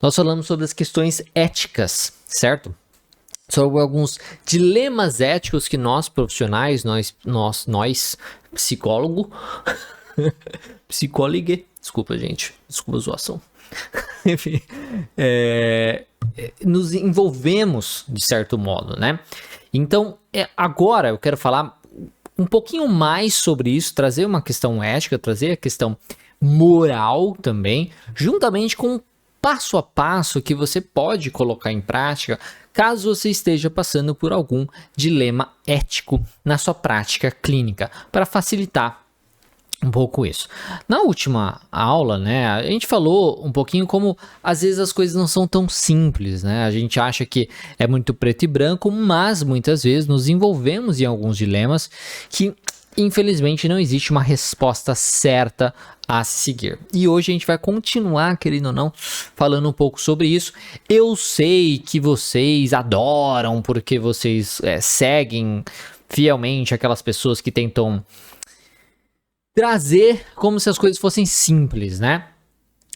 nós falamos sobre as questões éticas, certo? Sobre alguns dilemas éticos que nós profissionais, nós psicólogo, psicólogue, desculpa gente, desculpa a zoação, enfim, nos envolvemos de certo modo, né? Então, agora eu quero falar um pouquinho mais sobre isso, trazer uma questão ética, trazer a questão moral também, juntamente com um passo a passo que você pode colocar em prática caso você esteja passando por algum dilema ético na sua prática clínica, para facilitar um pouco isso. Na última aula, né, a gente falou um pouquinho como às vezes as coisas não são tão simples, né? A gente acha que é muito preto e branco, mas muitas vezes nos envolvemos em alguns dilemas que infelizmente não existe uma resposta certa a seguir. E hoje a gente vai continuar, querendo ou não, falando um pouco sobre isso. Eu sei que vocês adoram porque vocês seguem fielmente aquelas pessoas que tentam trazer como se as coisas fossem simples, né?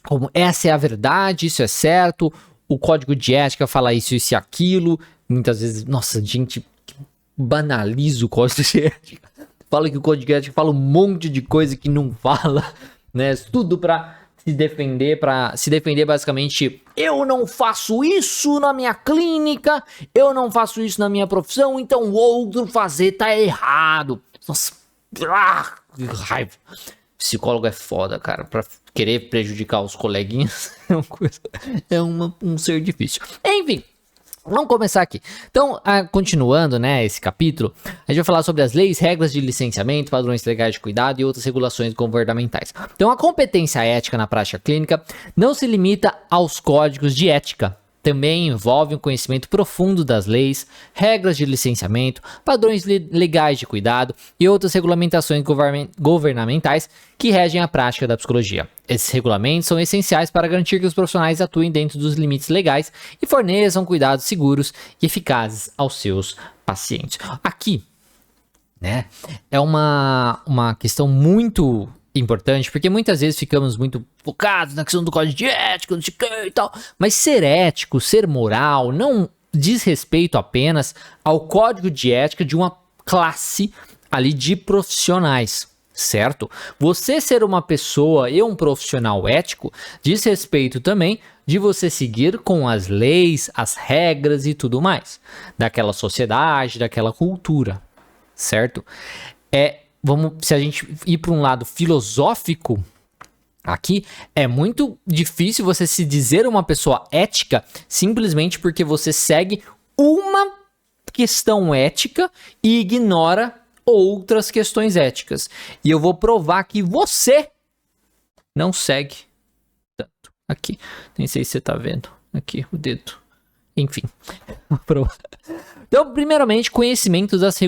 Como essa é a verdade, isso é certo, o código de ética fala isso e aquilo. Muitas vezes, nossa, gente banaliza o código de ética. Fala que o código de ética fala um monte de coisa que não fala, né? Tudo para se defender basicamente, eu não faço isso na minha clínica, eu não faço isso na minha profissão, então o outro fazer tá errado. Nossa, que raiva. Psicólogo é foda, cara, pra querer prejudicar os coleguinhas um ser difícil. Enfim, vamos começar aqui. Então, continuando, né, esse capítulo, a gente vai falar sobre as leis, regras de licenciamento, padrões legais de cuidado e outras regulações governamentais. Então, a competência ética na prática clínica não se limita aos códigos de ética. Também envolve um conhecimento profundo das leis, regras de licenciamento, padrões legais de cuidado e outras regulamentações governamentais que regem a prática da psicologia. Esses regulamentos são essenciais para garantir que os profissionais atuem dentro dos limites legais e forneçam cuidados seguros e eficazes aos seus pacientes. Aqui, né, é uma questão muito importante, porque muitas vezes ficamos muito focados na questão do código de ética, não sei o que e tal, mas ser ético, ser moral, não diz respeito apenas ao código de ética de uma classe ali de profissionais, certo? Você ser uma pessoa e um profissional ético diz respeito também de você seguir com as leis, as regras e tudo mais, daquela sociedade, daquela cultura, certo? Se a gente ir para um lado filosófico, aqui é muito difícil você se dizer uma pessoa ética simplesmente porque você segue uma questão ética e ignora outras questões éticas. E eu vou provar que você não segue tanto. Aqui, nem sei se você tá vendo. Aqui, o dedo. Enfim, vou provar. Então, primeiramente, conhecimento das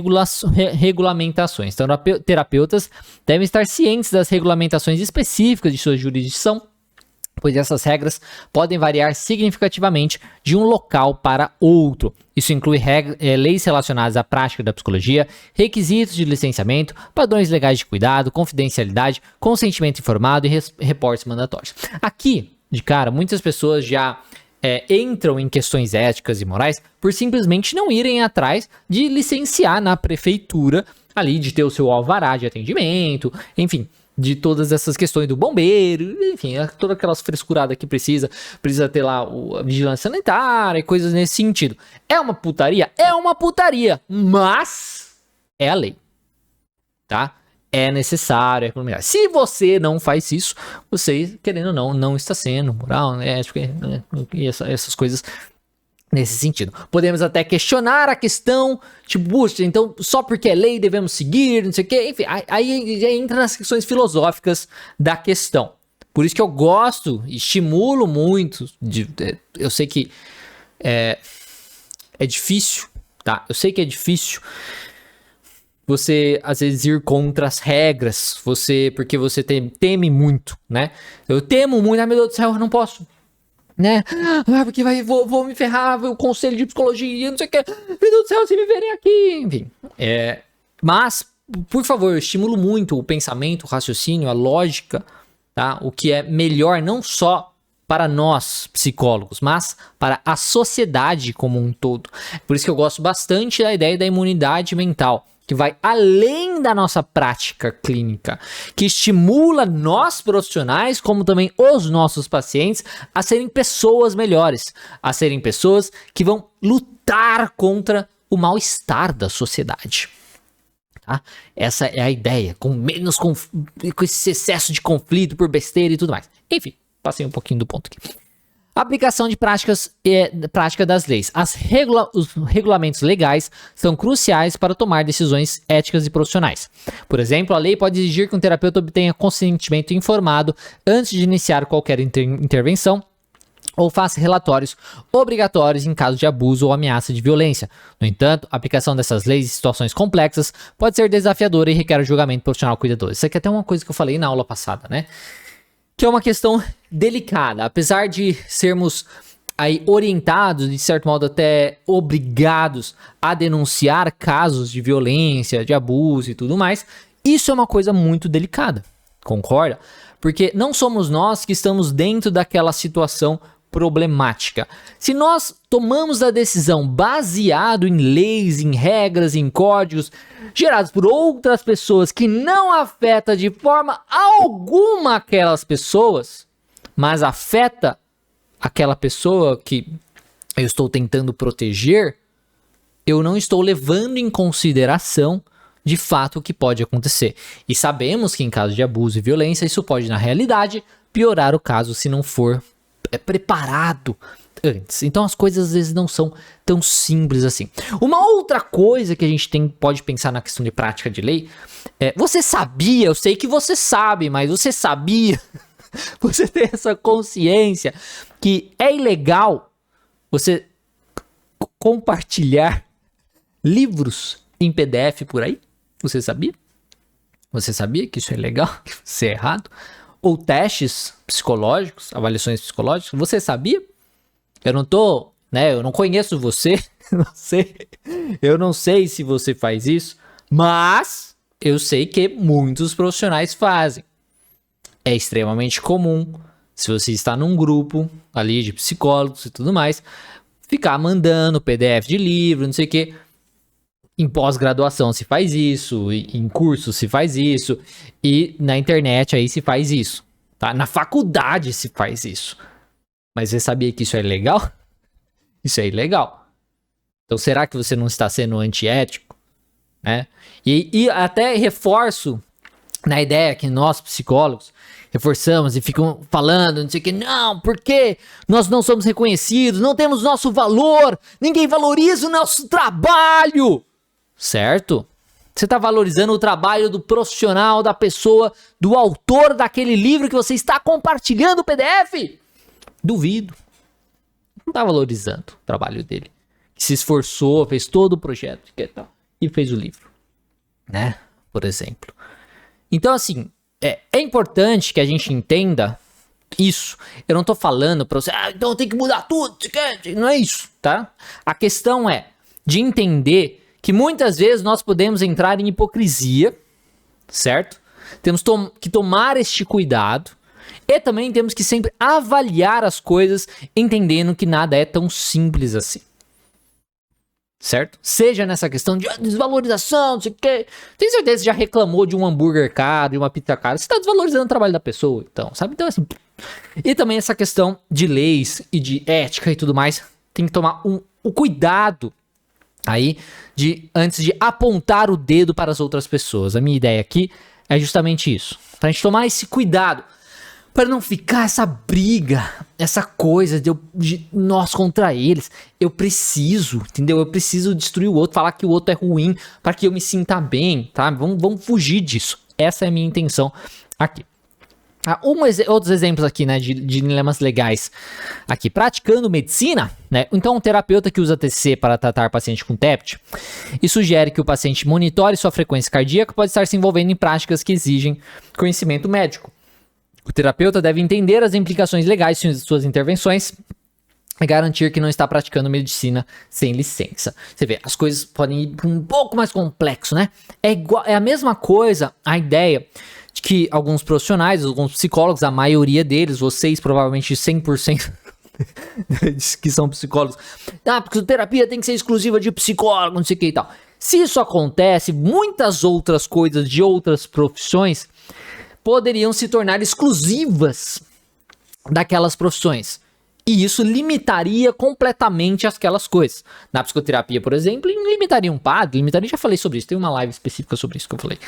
regulamentações. Então, terapeutas devem estar cientes das regulamentações específicas de sua jurisdição, pois essas regras podem variar significativamente de um local para outro. Isso inclui leis relacionadas à prática da psicologia, requisitos de licenciamento, padrões legais de cuidado, confidencialidade, consentimento informado e reportes mandatórios. Aqui, de cara, muitas pessoas já entram em questões éticas e morais por simplesmente não irem atrás de licenciar na prefeitura, ali de ter o seu alvará de atendimento, enfim, de todas essas questões do bombeiro, enfim, todas aquelas frescuradas que precisa ter lá a vigilância sanitária e coisas nesse sentido. É uma putaria? É uma putaria, mas é a lei, tá? É necessário, Se você não faz isso, você, querendo ou não está sendo moral, né, ético, e essas coisas nesse sentido. Podemos até questionar a questão, tipo, puxa, então só porque é lei devemos seguir, não sei o quê, enfim, aí já entra nas questões filosóficas da questão. Por isso que eu gosto, estimulo muito, eu sei que é difícil, tá? Eu sei que é difícil você, às vezes, ir contra as regras, porque você teme muito, né? Eu temo muito, meu Deus do céu, eu não posso, né? Porque vou me ferrar, o conselho de psicologia, não sei o que, meu Deus do céu, se me verem aqui, enfim. Mas, por favor, eu estimulo muito o pensamento, o raciocínio, a lógica, tá? O que é melhor não só para nós, psicólogos, mas para a sociedade como um todo. Por isso que eu gosto bastante da ideia da imunidade mental, que vai além da nossa prática clínica, que estimula nós profissionais, como também os nossos pacientes, a serem pessoas melhores, a serem pessoas que vão lutar contra o mal-estar da sociedade. Tá? Essa é a ideia, com esse excesso de conflito por besteira e tudo mais. Enfim, passei um pouquinho do ponto aqui. Aplicação de prática das leis. Os regulamentos legais são cruciais para tomar decisões éticas e profissionais. Por exemplo, a lei pode exigir que um terapeuta obtenha consentimento informado antes de iniciar qualquer intervenção ou faça relatórios obrigatórios em caso de abuso ou ameaça de violência. No entanto, a aplicação dessas leis em situações complexas pode ser desafiadora e requer julgamento profissional cuidadoso. Isso aqui é até uma coisa que eu falei na aula passada, né? Que é uma questão delicada. Apesar de sermos aí orientados, de certo modo até obrigados a denunciar casos de violência, de abuso e tudo mais, isso é uma coisa muito delicada, concorda? Porque não somos nós que estamos dentro daquela situação problemática. Se nós tomamos a decisão baseado em leis, em regras, em códigos gerados por outras pessoas que não afeta de forma alguma aquelas pessoas, mas afeta aquela pessoa que eu estou tentando proteger, eu não estou levando em consideração de fato o que pode acontecer. E sabemos que em caso de abuso e violência, isso pode, na realidade, piorar o caso se não for preparado antes. Então as coisas às vezes não são tão simples assim. Uma outra coisa que a gente pode pensar na questão de prática de lei é, você sabia, eu sei que você sabe, mas você sabia, você tem essa consciência que é ilegal você compartilhar livros em PDF por aí? Você sabia? Você sabia que isso é legal, que isso é errado? Ou testes psicológicos, avaliações psicológicas, você sabia? Eu não conheço você, eu não sei se você faz isso, mas eu sei que muitos profissionais fazem. É extremamente comum, se você está num grupo ali de psicólogos e tudo mais, ficar mandando PDF de livro, não sei o quê. Em pós-graduação se faz isso, em curso se faz isso, e na internet aí se faz isso, tá? Na faculdade se faz isso. Mas você sabia que isso é ilegal? Isso é ilegal. Então será que você não está sendo antiético? Né? E até reforço na ideia que nós, psicólogos, reforçamos e ficam falando, não sei o que, não, porque nós não somos reconhecidos, não temos nosso valor, ninguém valoriza o nosso trabalho. Certo? Você está valorizando o trabalho do profissional, da pessoa, do autor daquele livro que você está compartilhando o PDF? Duvido. Não está valorizando o trabalho dele. Que se esforçou, fez todo o projeto e fez o livro. Né? Por exemplo. Então, assim, é importante que a gente entenda isso. Eu não estou falando para você, então tem que mudar tudo. Não é isso, tá? A questão é de entender que muitas vezes nós podemos entrar em hipocrisia, certo? Temos que tomar este cuidado e também temos que sempre avaliar as coisas entendendo que nada é tão simples assim, certo? Seja nessa questão de desvalorização, não sei o quê. Tem certeza que já reclamou de um hambúrguer caro, de uma pizza cara? Você está desvalorizando o trabalho da pessoa, então, sabe? Então, assim, e também essa questão de leis e de ética e tudo mais, tem que tomar o cuidado aí, antes de apontar o dedo para as outras pessoas. A minha ideia aqui é justamente isso. Pra gente tomar esse cuidado. Para não ficar essa briga, essa coisa de nós contra eles. Eu preciso, entendeu? Eu preciso destruir o outro, falar que o outro é ruim para que eu me sinta bem, tá? Vamos fugir disso. Essa é a minha intenção aqui. Outros exemplos aqui, né, de dilemas legais aqui. Praticando medicina, né, então um terapeuta que usa TCC para tratar paciente com TEPT e sugere que o paciente monitore sua frequência cardíaca pode estar se envolvendo em práticas que exigem conhecimento médico. O terapeuta deve entender as implicações legais de suas intervenções e garantir que não está praticando medicina sem licença. Você vê, as coisas podem ir um pouco mais complexo, né? É a mesma coisa, a ideia de que alguns profissionais, alguns psicólogos, a maioria deles, vocês provavelmente 100% que são psicólogos, porque a terapia tem que ser exclusiva de psicólogo, não sei o que e tal. Se isso acontece, muitas outras coisas de outras profissões poderiam se tornar exclusivas daquelas profissões. E isso limitaria completamente aquelas coisas. Na psicoterapia, por exemplo, limitaria um padre, já falei sobre isso, tem uma live específica sobre isso que eu falei.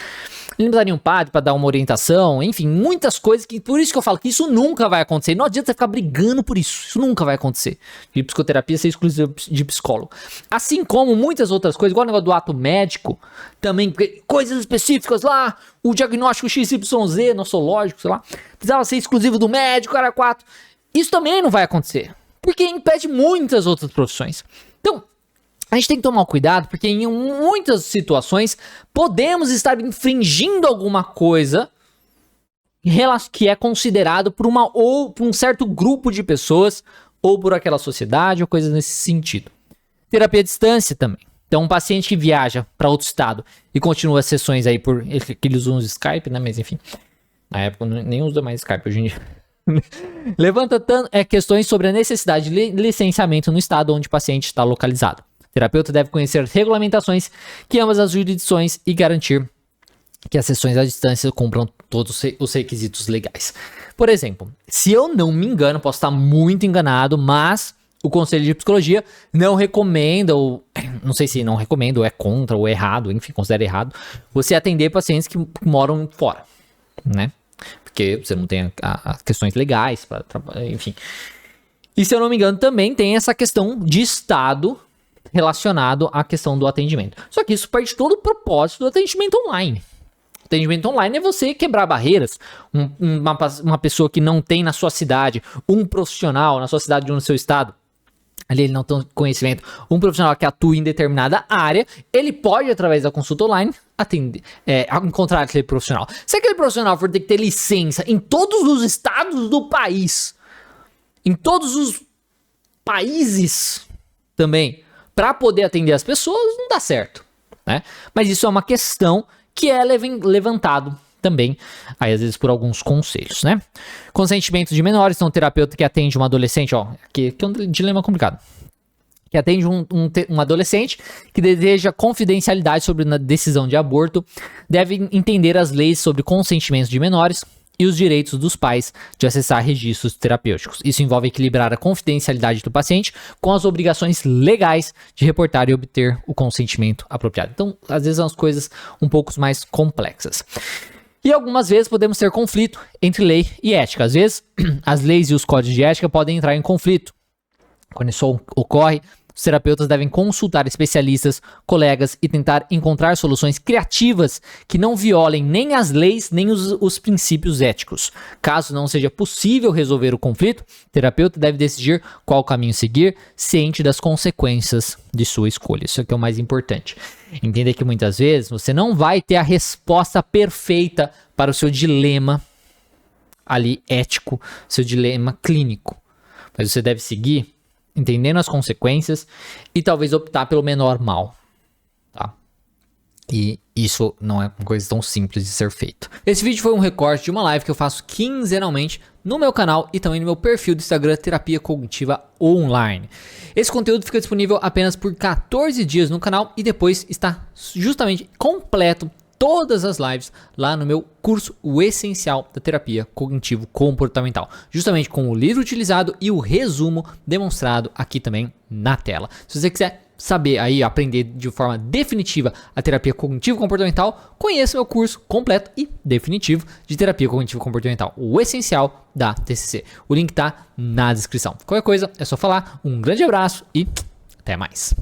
Limitaria um padre para dar uma orientação, enfim, muitas coisas que, por isso que eu falo que isso nunca vai acontecer. Não adianta você ficar brigando por isso nunca vai acontecer. De psicoterapia ser exclusiva de psicólogo. Assim como muitas outras coisas, igual o negócio do ato médico, também coisas específicas lá, o diagnóstico XYZ, nossológico, sei lá, precisava ser exclusivo do médico, cara 4. Isso também não vai acontecer, porque impede muitas outras profissões. Então, a gente tem que tomar cuidado, porque em muitas situações podemos estar infringindo alguma coisa que é considerado por um certo grupo de pessoas, ou por aquela sociedade, ou coisas nesse sentido. Terapia à distância também. Então, um paciente que viaja para outro estado e continua as sessões aí por que eles usam Skype, né? Mas enfim, na época nem usa mais Skype hoje em dia. Levanta questões sobre a necessidade de licenciamento no estado onde o paciente está localizado. O terapeuta deve conhecer regulamentações que ambas as jurisdições e garantir que as sessões à distância cumpram todos os requisitos legais. Por exemplo, se eu não me engano, posso estar muito enganado, mas o Conselho de Psicologia não recomenda, ou não sei se não recomenda, ou é contra, ou é errado, enfim, considera errado, você atender pacientes que moram fora, né? Porque você não tem as questões legais, enfim. E se eu não me engano, também tem essa questão de estado relacionado à questão do atendimento. Só que isso perde todo o propósito do atendimento online. O atendimento online é você quebrar barreiras. Uma pessoa que não tem na sua cidade, um profissional na sua cidade ou no seu estado, ali ele não tem conhecimento, um profissional que atua em determinada área, ele pode, através da consulta online, encontrar aquele profissional. Se aquele profissional for ter que ter licença em todos os estados do país, em todos os países também, para poder atender as pessoas, não dá certo, né? Mas isso é uma questão que é levantado também, aí às vezes por alguns conselhos, né? Consentimento de menores, então um terapeuta que atende um adolescente, que é um dilema complicado, que atende um adolescente que deseja confidencialidade sobre a decisão de aborto, deve entender as leis sobre consentimento de menores e os direitos dos pais de acessar registros terapêuticos. Isso envolve equilibrar a confidencialidade do paciente com as obrigações legais de reportar e obter o consentimento apropriado. Então, às vezes são as coisas um pouco mais complexas. E algumas vezes podemos ter conflito entre lei e ética. Às vezes, as leis e os códigos de ética podem entrar em conflito. Quando isso ocorre, os terapeutas devem consultar especialistas, colegas e tentar encontrar soluções criativas que não violem nem as leis nem os princípios éticos. Caso não seja possível resolver o conflito, o terapeuta deve decidir qual caminho seguir, ciente das consequências de sua escolha. Isso aqui é o mais importante. Entender que muitas vezes você não vai ter a resposta perfeita para o seu dilema ali ético, seu dilema clínico. Mas você deve seguir entendendo as consequências e talvez optar pelo menor mal, tá? E isso não é uma coisa tão simples de ser feito. Esse vídeo foi um recorte de uma live que eu faço quinzenalmente no meu canal e também no meu perfil do Instagram Terapia Cognitiva Online. Esse conteúdo fica disponível apenas por 14 dias no canal e depois está justamente completo todas as lives lá no meu curso O Essencial da Terapia Cognitivo-Comportamental, justamente com o livro utilizado e o resumo demonstrado aqui também na tela. Se você quiser saber aí, aprender de forma definitiva a terapia cognitivo-comportamental, conheça meu curso completo e definitivo de terapia cognitivo-comportamental, o essencial da TCC. O link tá na descrição. Qualquer coisa é só falar. Um grande abraço e até mais.